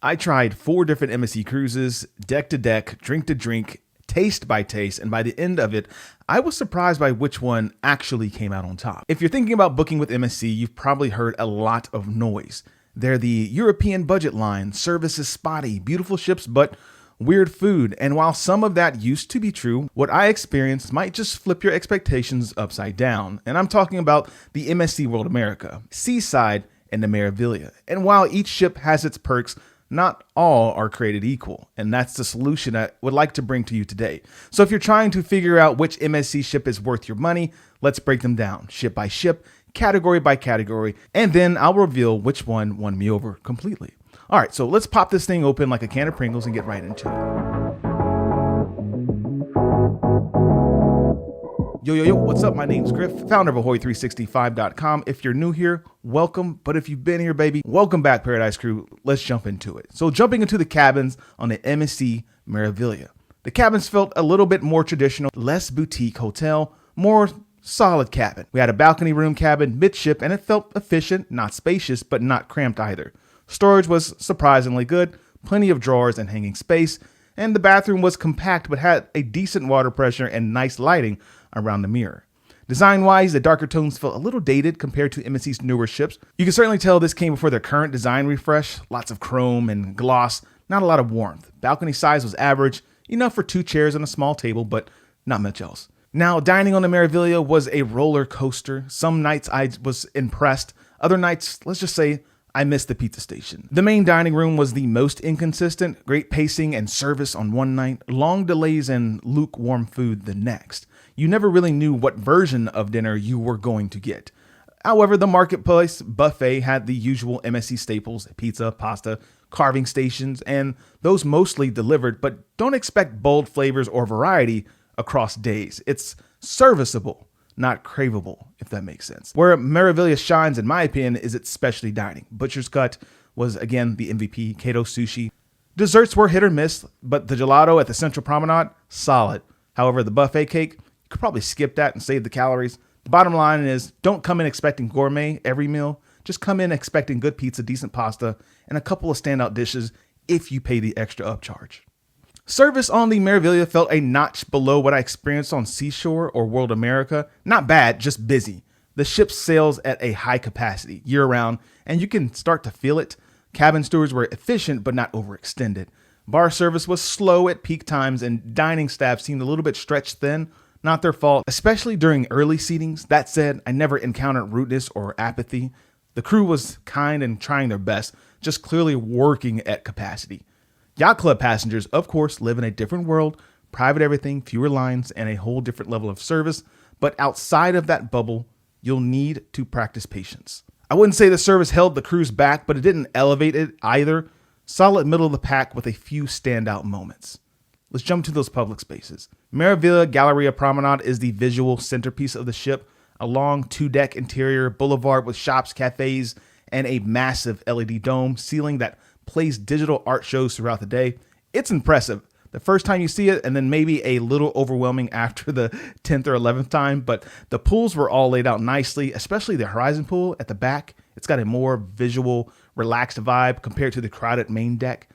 I tried 4 different MSC cruises, deck to deck, drink to drink, taste by taste, and by the end of it, I was surprised by which one actually came out on top. If you're thinking about booking with MSC, you've probably heard a lot of noise. They're the European budget line, service is spotty, beautiful ships, but weird food. And while some of that used to be true, what I experienced might just flip your expectations upside down. And I'm talking about the MSC World America, Seaside, and the Meraviglia. And while each ship has its perks, not all are created equal, and that's the solution I would like to bring to you today. So if you're trying to figure out which MSC ship is worth your money, let's break them down, ship by ship, category by category, and then I'll reveal which one won me over completely. All right, so let's pop this thing open like a can of Pringles and get right into it. Yo, what's up? My name's Griff, founder of Ahoy365.com. If you're new here, welcome. But if you've been here, baby, welcome back, Paradise Crew. Let's jump into it. So jumping into the cabins on the MSC Meraviglia. The cabins felt a little bit more traditional, less boutique hotel, more solid cabin. We had a balcony room cabin midship, and it felt efficient, not spacious, but not cramped either. Storage was surprisingly good, plenty of drawers and hanging space, and the bathroom was compact but had a decent water pressure and nice lighting around the mirror. Design-wise, the darker tones felt a little dated compared to MSC's newer ships. You can certainly tell this came before their current design refresh, lots of chrome and gloss, not a lot of warmth. Balcony size was average, enough for 2 chairs and a small table, but not much else. Now, dining on the Meraviglia was a roller coaster. Some nights I was impressed, other nights, let's just say, I missed the pizza station. The main dining room was the most inconsistent, great pacing and service on one night, long delays and lukewarm food the next. You never really knew what version of dinner you were going to get. However, the marketplace buffet had the usual MSC staples, pizza, pasta, carving stations, and those mostly delivered, but don't expect bold flavors or variety across days. It's serviceable, not craveable, if that makes sense. Where Meraviglia shines, in my opinion, is its specialty dining. Butcher's Cut was, again, the MVP, Kato Sushi. Desserts were hit or miss, but the gelato at the Central Promenade, solid. However, the buffet cake, you could probably skip that and save the calories. The bottom line is, don't come in expecting gourmet every meal. Just come in expecting good pizza, decent pasta, and a couple of standout dishes if you pay the extra upcharge. Service on the Meraviglia felt a notch below what I experienced on Seashore or World America. Not bad, just busy. The ship sails at a high capacity year-round, and you can start to feel it. Cabin stewards were efficient but not overextended. Bar service was slow at peak times, and dining staff seemed a little bit stretched thin. Not their fault, especially during early seatings. That said, I never encountered rudeness or apathy. The crew was kind and trying their best, just clearly working at capacity. Yacht Club passengers, of course, live in a different world, private everything, fewer lines, and a whole different level of service. But outside of that bubble, you'll need to practice patience. I wouldn't say the service held the cruise back, but it didn't elevate it either. Solid middle of the pack with a few standout moments. Let's jump to those public spaces. Meraviglia Galleria Promenade is the visual centerpiece of the ship. A long 2-deck interior boulevard with shops, cafes, and a massive LED dome ceiling that plays digital art shows throughout the day. It's impressive the first time you see it, and then maybe a little overwhelming after the 10th or 11th time, but the pools were all laid out nicely, especially the Horizon pool at the back. It's got a more visual, relaxed vibe compared to the crowded main deck.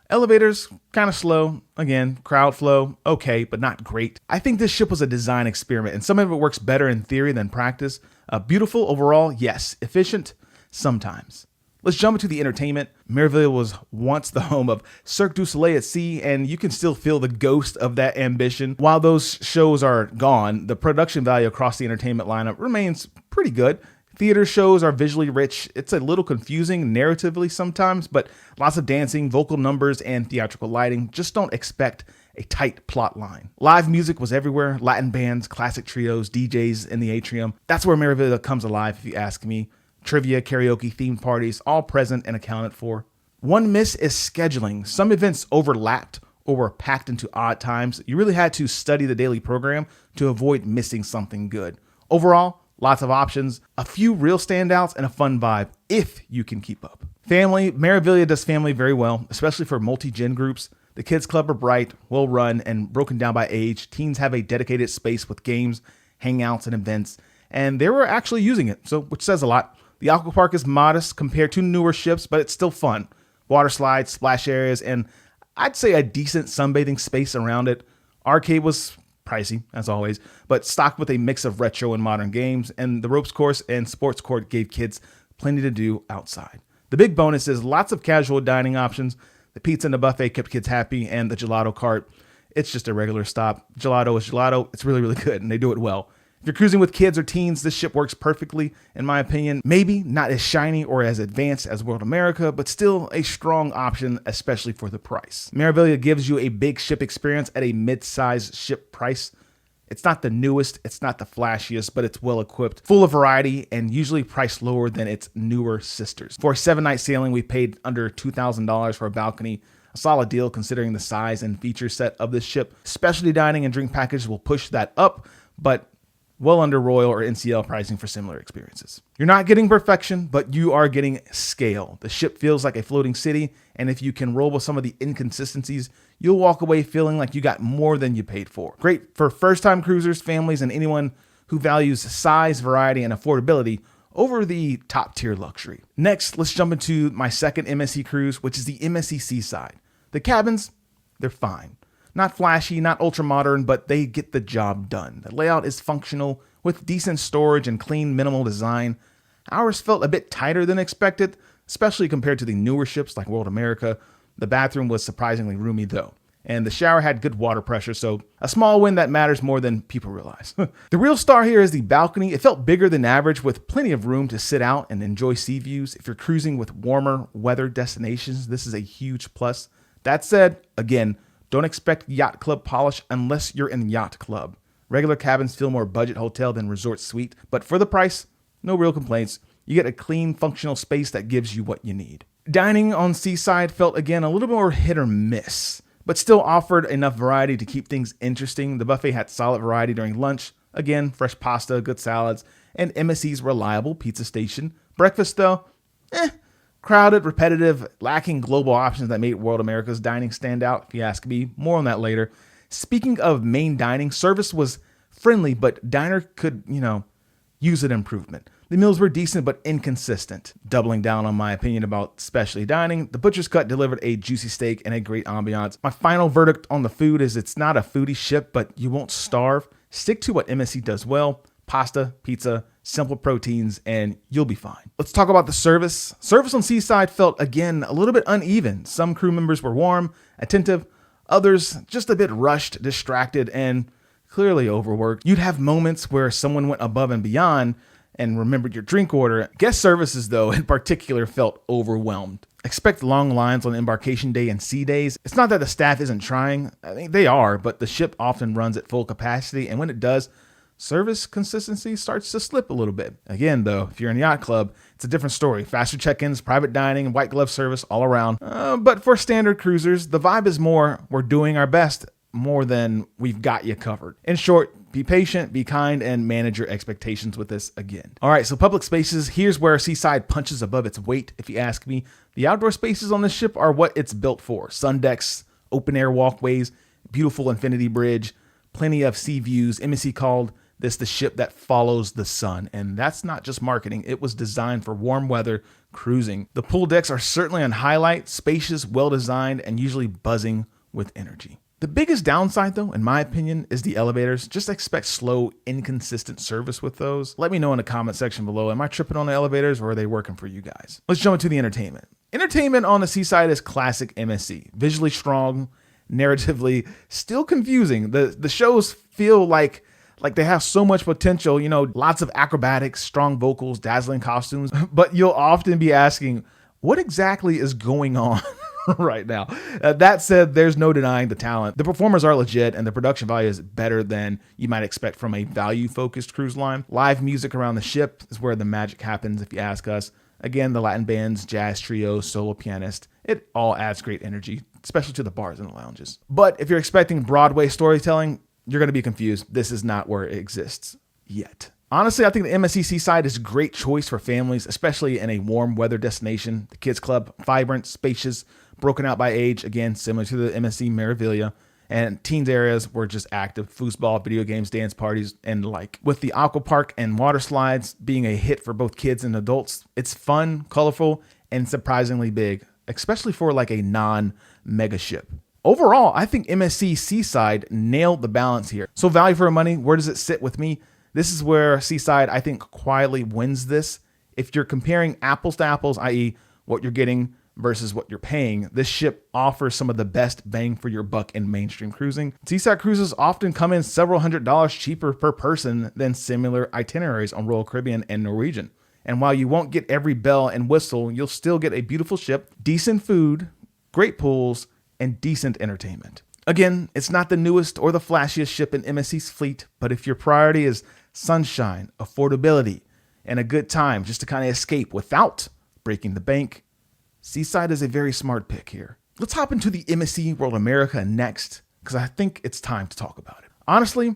Elevators, kind of slow. Again, crowd flow, okay, but not great. I think this ship was a design experiment, and some of it works better in theory than practice. Beautiful overall, yes. Efficient, sometimes. Let's jump into the entertainment. Meraviglia was once the home of Cirque du Soleil at sea, and you can still feel the ghost of that ambition. While those shows are gone, the production value across the entertainment lineup remains pretty good. Theater shows are visually rich. It's a little confusing narratively sometimes, but lots of dancing, vocal numbers, and theatrical lighting. Just don't expect a tight plot line. Live music was everywhere. Latin bands, classic trios, DJs in the atrium. That's where Meraviglia comes alive, if you ask me. Trivia, karaoke, themed parties, all present and accounted for. One miss is scheduling. Some events overlapped or were packed into odd times. You really had to study the daily program to avoid missing something good. Overall, lots of options, a few real standouts, and a fun vibe if you can keep up. Family, Meraviglia does family very well, especially for multi-gen groups. The kids club are bright, well run, and broken down by age. Teens have a dedicated space with games, hangouts, and events, and they were actually using it, which says a lot. The aqua park is modest compared to newer ships, but it's still fun. water slides, splash areas, and I'd say a decent sunbathing space around it. Arcade was pricey, as always, but stocked with a mix of retro and modern games, and the ropes course and sports court gave kids plenty to do outside. The big bonus is lots of casual dining options. The pizza and the buffet kept kids happy, and the gelato cart, it's just a regular stop. Gelato is gelato. It's really, really good, and they do it well. If you're cruising with kids or teens, this ship works perfectly, in my opinion. Maybe not as shiny or as advanced as World America, but still a strong option, especially for the price. Meraviglia gives you a big ship experience at a mid-sized ship price. It's not the newest, it's not the flashiest, but it's well equipped, full of variety, and usually priced lower than its newer sisters. For a 7-night sailing, we paid under $2,000 for a balcony. A solid deal considering the size and feature set of this ship. Specialty dining and drink packages will push that up, but well under Royal or NCL pricing for similar experiences. You're not getting perfection, but you are getting scale. The ship feels like a floating city, and if you can roll with some of the inconsistencies, you'll walk away feeling like you got more than you paid for. Great for first-time cruisers, families, and anyone who values size, variety, and affordability over the top-tier luxury. Next, let's jump into my second MSC cruise, which is the MSC Seaside. The cabins, they're fine. Not flashy, not ultra modern, but they get the job done. The layout is functional with decent storage and clean, minimal design. Ours felt a bit tighter than expected, especially compared to the newer ships like World America. The bathroom was surprisingly roomy though, and the shower had good water pressure, so a small win that matters more than people realize. The real star here is the balcony. It felt bigger than average with plenty of room to sit out and enjoy sea views. If you're cruising with warmer weather destinations, this is a huge plus. That said, again, don't expect yacht club polish unless you're in yacht club. Regular cabins feel more budget hotel than resort suite, but for the price, no real complaints. You get a clean, functional space that gives you what you need. Dining on Seaside felt again a little more hit or miss, but still offered enough variety to keep things interesting. The buffet had solid variety during lunch. Again, fresh pasta, good salads, and MSC's reliable pizza station. Breakfast though, crowded, repetitive, lacking global options that made World America's dining stand out, if you ask me. More on that later. Speaking of main dining, service was friendly, but diner could, use an improvement. The meals were decent, but inconsistent. Doubling down on my opinion about specialty dining, the Butcher's Cut delivered a juicy steak and a great ambiance. My final verdict on the food is it's not a foodie ship, but you won't starve. Stick to what MSC does well. Pasta, pizza, simple proteins, and you'll be fine. Let's talk about the service. Service on Seaside felt, again, a little bit uneven. Some crew members were warm, attentive, others just a bit rushed, distracted, and clearly overworked. You'd have moments where someone went above and beyond and remembered your drink order. Guest services, though, in particular, felt overwhelmed. Expect long lines on embarkation day and sea days. It's not that the staff isn't trying. I mean, they are, but the ship often runs at full capacity, and when it does, service consistency starts to slip a little bit. Again, though, if you're in yacht club, it's a different story. Faster check-ins, private dining, white glove service all around. But for standard cruisers, the vibe is more, we're doing our best, more than we've got you covered. In short, be patient, be kind, and manage your expectations with this again. All right, so public spaces, here's where Seaside punches above its weight, if you ask me. The outdoor spaces on this ship are what it's built for. Sun decks, open air walkways, beautiful infinity bridge, plenty of sea views. MSC called this the ship that follows the sun, and that's not just marketing. It was designed for warm weather cruising. The pool decks are certainly on highlight, spacious, well-designed, and usually buzzing with energy. The biggest downside, though, in my opinion, is the elevators. Just expect slow, inconsistent service with those. Let me know in the comment section below. Am I tripping on the elevators, or are they working for you guys? Let's jump into the entertainment. Entertainment on the Seaside is classic MSC. Visually strong, narratively still confusing. The shows feel like they have so much potential, lots of acrobatics, strong vocals, dazzling costumes, but you'll often be asking, what exactly is going on right now? That said, there's no denying the talent. The performers are legit, and the production value is better than you might expect from a value-focused cruise line. Live music around the ship is where the magic happens, if you ask us. Again, the Latin bands, jazz trios, solo pianist, it all adds great energy, especially to the bars and the lounges. But if you're expecting Broadway storytelling, you're going to be confused. This is not where it exists yet. Honestly, I think the MSC Seaside is a great choice for families, especially in a warm weather destination. The kids club, vibrant, spacious, broken out by age, again, similar to the MSC Meraviglia. And teens areas were just active, foosball, video games, dance parties, and the like. With the aqua park and water slides being a hit for both kids and adults, it's fun, colorful, and surprisingly big. especially for like a non-mega ship. Overall, I think MSC Seaside nailed the balance here. So value for money, where does it sit with me? This is where Seaside, I think, quietly wins this. If you're comparing apples to apples, i.e. what you're getting versus what you're paying, this ship offers some of the best bang for your buck in mainstream cruising. Seaside cruises often come in several $100s cheaper per person than similar itineraries on Royal Caribbean and Norwegian. And while you won't get every bell and whistle, you'll still get a beautiful ship, decent food, great pools, and decent entertainment. Again, it's not the newest or the flashiest ship in MSC's fleet, but if your priority is sunshine, affordability, and a good time just to kind of escape without breaking the bank, Seaside is a very smart pick here. Let's hop into the MSC World America next, because I think it's time to talk about it. Honestly,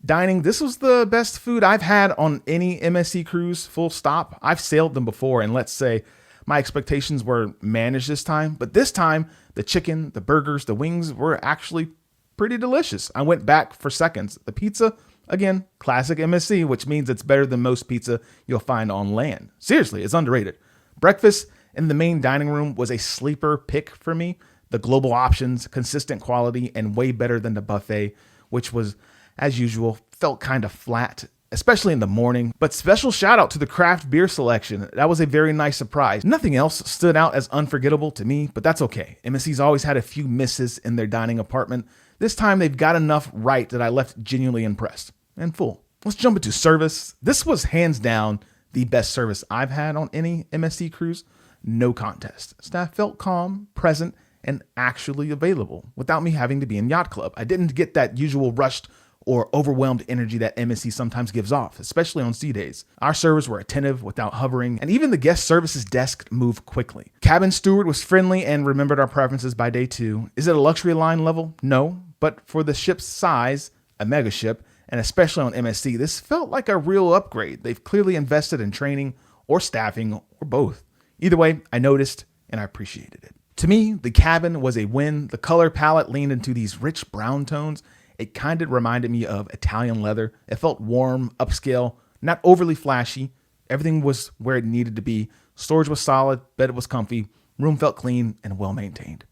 dining, this was the best food I've had on any MSC cruise, full stop. I've sailed them before, and let's say my expectations were managed this time, but this time, the chicken, the burgers, the wings were actually pretty delicious. I went back for seconds. The pizza, again, classic MSC, which means it's better than most pizza you'll find on land. Seriously, it's underrated. Breakfast in the main dining room was a sleeper pick for me. The global options, consistent quality, and way better than the buffet, which was, as usual, felt kind of flat, especially in the morning. But special shout out to the craft beer selection. That was a very nice surprise. Nothing else stood out as unforgettable to me, but that's okay. MSC's always had a few misses in their dining apartment. This time they've got enough right that I left genuinely impressed and full. Let's jump into service. This was hands down the best service I've had on any MSC cruise. No contest. Staff felt calm, present, and actually available without me having to be in yacht club. I didn't get that usual rushed or overwhelmed energy that MSC sometimes gives off, especially on sea days. Our servers were attentive without hovering, and even the guest services desk moved quickly. Cabin steward was friendly and remembered our preferences by day 2. Is it a luxury line level? No, but for the ship's size, a mega ship, and especially on MSC, this felt like a real upgrade. They've clearly invested in training or staffing or both. Either way, I noticed and I appreciated it. To me, the cabin was a win. The color palette leaned into these rich brown tones. It kind of reminded me of Italian leather. It felt warm, upscale, not overly flashy. Everything was where it needed to be. Storage was solid, bed was comfy, room felt clean and well maintained.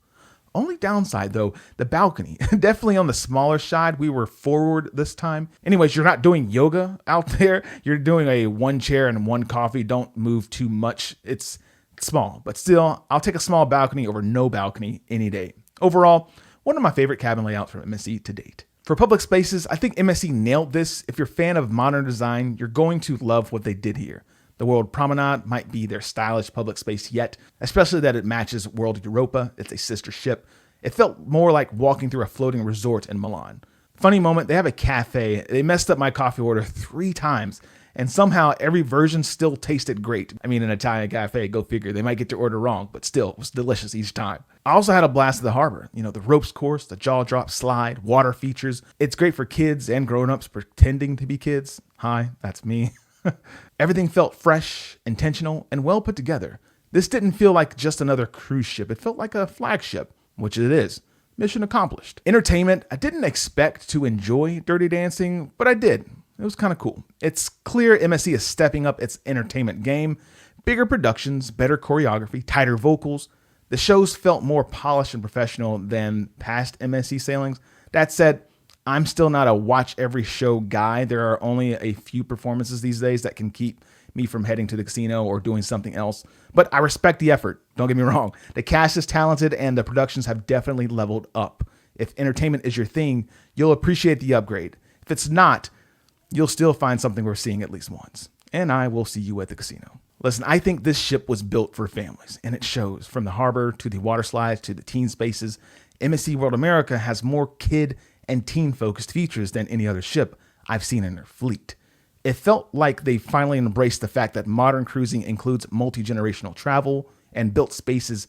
Only downside though, the balcony. Definitely on the smaller side. We were forward this time. Anyways, you're not doing yoga out there. You're doing a 1 chair and 1 coffee. Don't move too much. It's small, but still, I'll take a small balcony over no balcony any day. Overall, one of my favorite cabin layouts from MSC to date. For public spaces, I think MSC nailed this. If you're a fan of modern design, you're going to love what they did here. The World Promenade might be their stylish public space yet, especially that it matches World Europa. It's a sister ship. It felt more like walking through a floating resort in Milan. Funny moment, they have a cafe. They messed up my coffee order 3 times, and somehow every version still tasted great. I mean, an Italian cafe, go figure. They might get your order wrong, but still, it was delicious each time. I also had a blast at the harbor. You know, the ropes course, the jaw drop slide, water features. It's great for kids and grown-ups pretending to be kids. Hi, that's me. Everything felt fresh, intentional, and well put together. This didn't feel like just another cruise ship. It felt like a flagship, which it is. Mission accomplished. Entertainment, I didn't expect to enjoy Dirty Dancing, but I did. It was kind of cool. It's clear MSC is stepping up its entertainment game. Bigger productions, better choreography, tighter vocals. The shows felt more polished and professional than past MSC sailings. That said, I'm still not a watch every show guy. There are only a few performances these days that can keep me from heading to the casino or doing something else. But I respect the effort. Don't get me wrong. The cast is talented and the productions have definitely leveled up. If entertainment is your thing, you'll appreciate the upgrade. If it's not, you'll still find something worth seeing at least once. And I will see you at the casino. Listen, I think this ship was built for families, and it shows. From the harbor to the water slides to the teen spaces, MSC World America has more kid and teen-focused features than any other ship I've seen in their fleet. It felt like they finally embraced the fact that modern cruising includes multi-generational travel and built spaces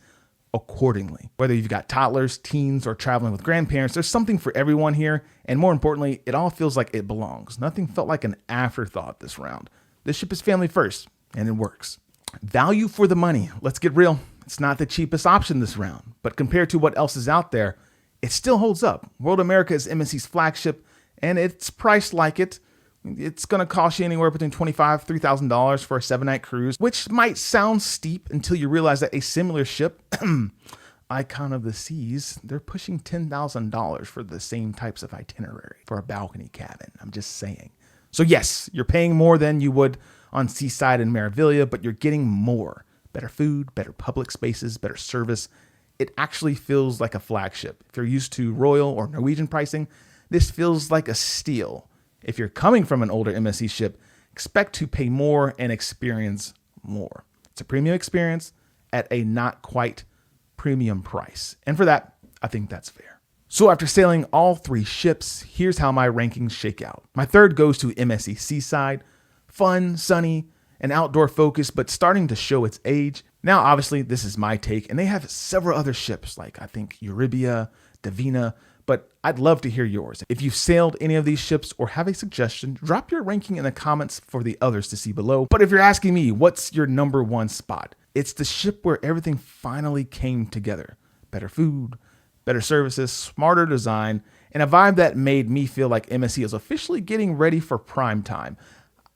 accordingly. Whether you've got toddlers, teens, or traveling with grandparents, there's something for everyone here, and more importantly, it all feels like it belongs. Nothing felt like an afterthought this round. This ship is family first, and it works. Value for the money. Let's get real. It's not the cheapest option this round, but compared to what else is out there, it still holds up. World America is MSC's flagship, and it's priced like it. It's going to cost you anywhere between $2,500 to $3,000 for a 7-night cruise, which might sound steep until you realize that a similar ship, Icon of the Seas, they're pushing $10,000 for the same types of itinerary for a balcony cabin. I'm just saying. So yes, you're paying more than you would on Seaside and Meraviglia, but you're getting more. Better food, better public spaces, better service. It actually feels like a flagship. If you're used to Royal or Norwegian pricing, this feels like a steal. If you're coming from an older MSC ship, expect to pay more and experience more. It's a premium experience at a not quite premium price. And for that, I think that's fair. So after sailing all 3 ships, here's how my rankings shake out. My third goes to MSC Seaside. Fun, sunny, and outdoor focused, but starting to show its age. Now, obviously, this is my take, and they have several other ships like I think Euribia, Divina, but I'd love to hear yours. If you've sailed any of these ships or have a suggestion, drop your ranking in the comments for the others to see below. But if you're asking me, what's your number 1 spot? It's the ship where everything finally came together. Better food, better services, smarter design, and a vibe that made me feel like MSC is officially getting ready for prime time.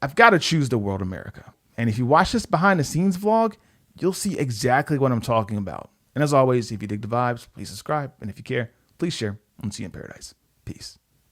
I've got to choose the World America. And if you watch this behind the scenes vlog, you'll see exactly what I'm talking about. And as always, if you dig the vibes, please subscribe. And if you care, please share. And see you in paradise. Peace.